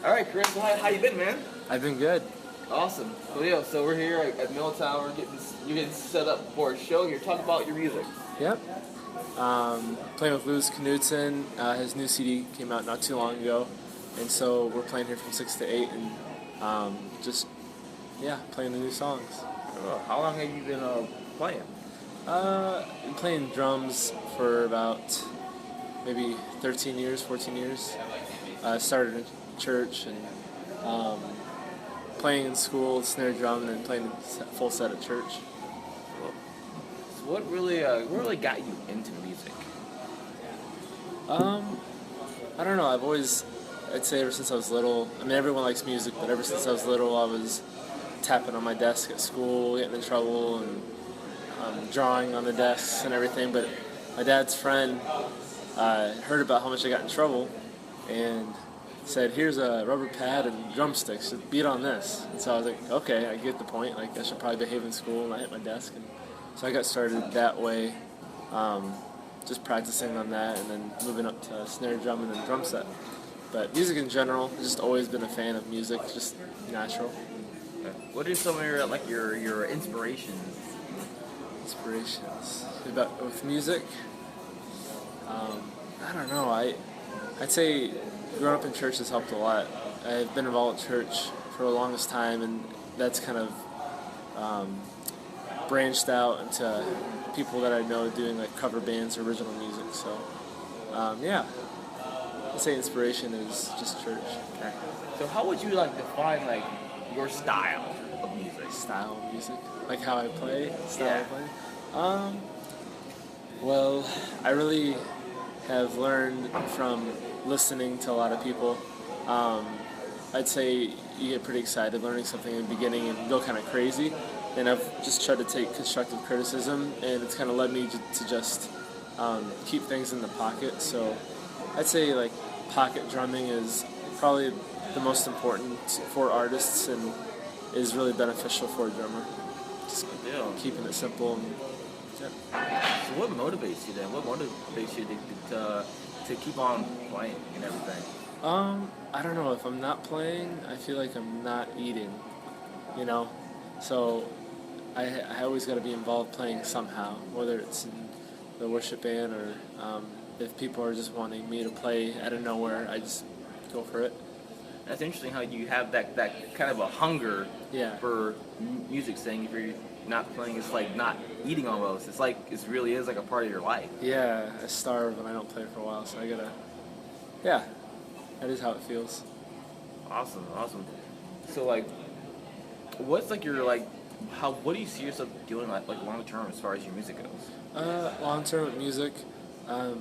All right, Kris, how you been, man? I've been good. Awesome. So we're here at Mill Tower, you're getting set up for a show. You're talking about your music. Yep. Playing with Kris Keuning. His new CD came out not too long ago, and so we're playing here from 6 to 8, and playing the new songs. How long have you been playing? Been playing drums for about maybe 13 years, 14 years. Started in church and playing in school, snare drum, and then playing a full set at church. So what really got you into music? I don't know. I'd say ever since I was little. I mean, everyone likes music, but ever since I was little, I was tapping on my desk at school, getting in trouble, and drawing on the desks and everything. But my dad's friend heard about how much I got in trouble and said, "Here's a rubber pad and drumsticks. Just beat on this." And so I was like, "Okay, I get the point. Like, I should probably behave in school." And I hit my desk, and so I got started that way, just practicing on that, and then moving up to snare drum and then drum set. But music in general, I've just always been a fan of music, just natural. What are some of your inspirations? Inspirations with music? I don't know. I'd say growing up in church has helped a lot. I've been involved in church for the longest time, and that's kind of branched out into people that I know doing like cover bands or original music. So, I'd say inspiration is just church. Okay. So how would you define your style of music? Style of music? Like how I play? Style Yeah. of play? Well, I really have learned from listening to a lot of people. I'd say you get pretty excited learning something in the beginning and go kind of crazy. And I've just tried to take constructive criticism, and it's kind of led me to just keep things in the pocket. So I'd say pocket drumming is probably the most important for artists and is really beneficial for a drummer. Just keeping it simple. And, So what motivates you then? What motivates you to keep on playing and everything? I don't know. If I'm not playing, I feel like I'm not eating, So I always got to be involved playing somehow, whether it's in the worship band or if people are just wanting me to play out of nowhere, I just go for it. That's interesting how you have that kind of a hunger for music, saying if you're not playing, it's like not eating almost. It's like it really is like a part of your life. Yeah, I starve when I don't play for a while, so I gotta, that is how it feels. Awesome. So what's your what do you see yourself doing like long term as far as your music goes? Long term with music, I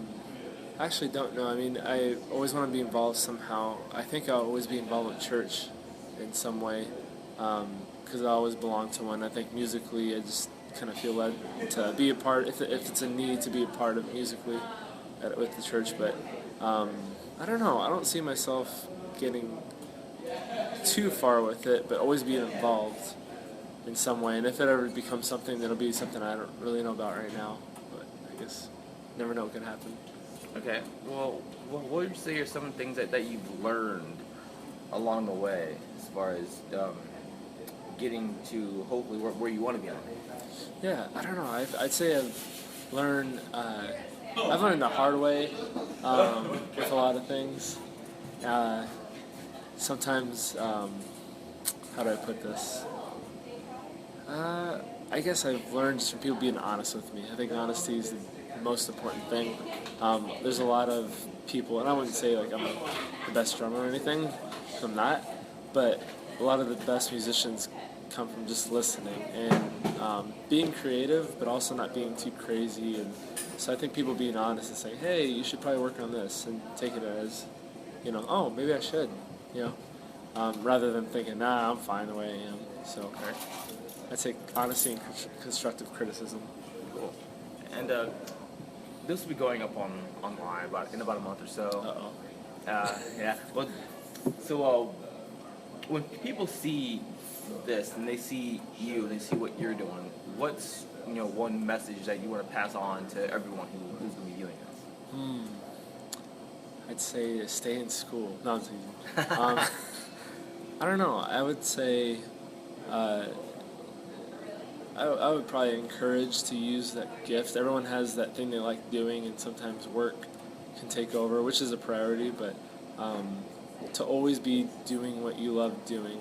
actually don't know. I mean, I always want to be involved somehow. I think I'll always be involved with church in some way, because I always belong to one. I think musically, I just kind of feel led to be a part, if it's a need to be a part of musically with the church. But I don't know. I don't see myself getting too far with it, but always being involved in some way. And if it ever becomes something, that'll be something I don't really know about right now. But I guess never know what can happen. Okay. Well, what would you say are some of the things that you've learned along the way as far as getting to hopefully where you want to be on it? Yeah, I don't know. I'd say I've learned the hard way with a lot of things. Sometimes, how do I put this? I guess I've learned just from people being honest with me. I think honesty is the most important thing. There's a lot of people, and I wouldn't say I'm the best drummer or anything, 'cause I'm not, but a lot of the best musicians come from just listening and being creative, but also not being too crazy. And so I think people being honest and saying, "Hey, you should probably work on this," and take it as, oh, maybe I should, rather than thinking, "Nah, I'm fine the way I am." So I'd say honesty and constructive criticism. Cool. And this will be going up online in about a month or so. Uh-oh. Yeah. Well, so when people see this and they see you and they see what you're doing, what's one message that you want to pass on to everyone who's going to be viewing this? I'd say stay in school. No, I'm teasing. I don't know. I would say uh, I would probably encourage to use that gift. Everyone has that thing they like doing, and sometimes work can take over, which is a priority. But to always be doing what you love doing,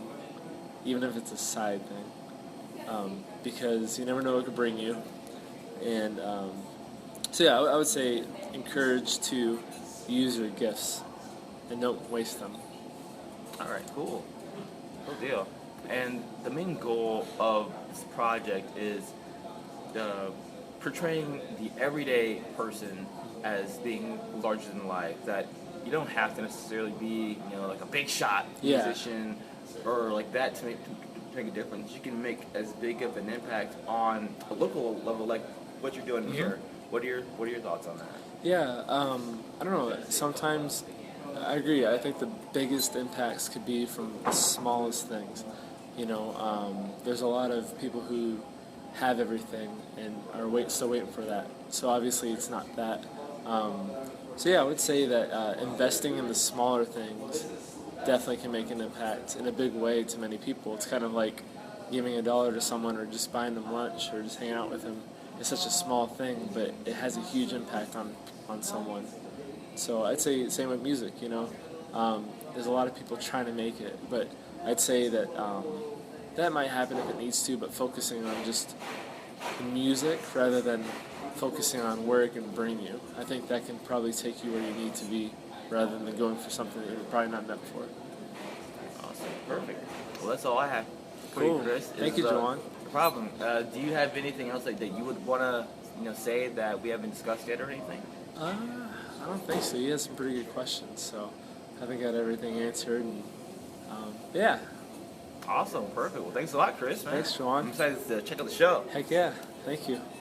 even if it's a side thing, because you never know what it could bring you. And so yeah, I would say encourage to use your gifts and don't waste them. All right, cool. Cool deal. And the main goal of this project is portraying the everyday person as being larger than life. That you don't have to necessarily be, like a big shot Yeah. musician or like that to make a difference. You can make as big of an impact on a local level, like what you're doing here. What are your thoughts on that? Yeah, I don't know. Sometimes I agree. I think the biggest impacts could be from the smallest things. There's a lot of people who have everything and are still waiting for that. So obviously it's not that. So yeah, I would say that investing in the smaller things definitely can make an impact in a big way to many people. It's kind of like giving $1 to someone or just buying them lunch or just hanging out with them. It's such a small thing, but it has a huge impact on someone. So I'd say same with music, There's a lot of people trying to make it, but I'd say that that might happen if it needs to, but focusing on just music rather than focusing on where it can bring you. I think that can probably take you where you need to be rather than going for something that you're probably not meant for. Awesome. Perfect. Well, that's all I have for Cool. you, Kris. Thank you, Joanne. No problem. Do you have anything else that you would want to say that we haven't discussed yet or anything? I don't think so. You had some pretty good questions, so I think I got everything answered. And yeah, Awesome. Perfect. Well, thanks a lot, Kris, man. Thanks, Joanne. I'm excited to check out the show. Heck yeah. Thank you.